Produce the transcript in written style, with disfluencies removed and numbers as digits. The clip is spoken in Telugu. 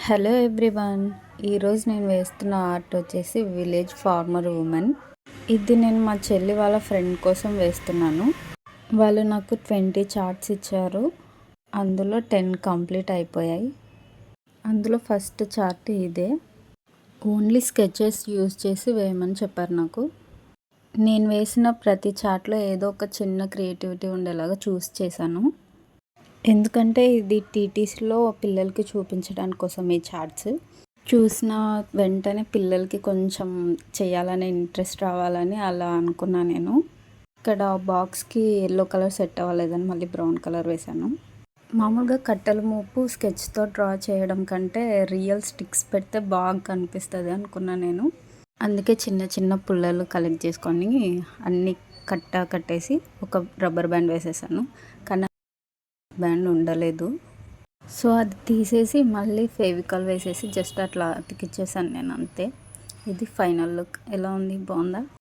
Hello everyone. ఈరోజు నేను వేస్తున్న ఆర్ట్ వచ్చేసి విలేజ్ ఫార్మర్ ఉమెన్. ఇది నేను మా చెల్లి వాళ్ళ ఫ్రెండ్ కోసం వేస్తున్నాను. వాళ్ళు నాకు 20 చార్ట్స్ ఇచ్చారు. అందులో 10 కంప్లీట్ అయిపోయాయి. అందులో ఫస్ట్ చార్ట్ ఇదే. ఓన్లీ స్కెచెస్ యూజ్ చేసి వేయమని చెప్పారు నాకు. నేను వేసిన ప్రతి చార్ట్లో ఏదో ఒక చిన్న క్రియేటివిటీ ఉండేలాగా చూస్ చేశాను. ఎందుకంటే ఇది టీటీసీలో పిల్లలకి చూపించడానికి కోసం ఈ చార్ట్స్. చూసిన వెంటనే పిల్లలకి కొంచెం చేయాలనే ఇంట్రెస్ట్ రావాలని అలా అనుకున్నా నేను. ఇక్కడ బాక్స్కి ఎల్లో కలర్ సెట్ అవ్వలేదని మళ్ళీ బ్రౌన్ కలర్ వేశాను. మామూలుగా కట్టెల మూపు స్కెచ్తో డ్రా చేయడం కంటే రియల్ స్టిక్స్ పెడితే బాగా కనిపిస్తుంది అనుకున్నా నేను. అందుకే చిన్న చిన్న పుల్లలు కలెక్ట్ చేసుకొని అన్నీ కట్టేసి ఒక రబ్బర్ బ్యాండ్ వేసేసాను. కానీ బ్యాండ్ ఉండలేదు. సో అది తీసేసి మళ్ళీ ఫెవికాల్ వేసేసి జస్ట్ అట్లా అతికిచ్చేసాను నేను, అంతే. ఇది ఫైనల్ లుక్. ఎలా ఉంది? బాగుందా?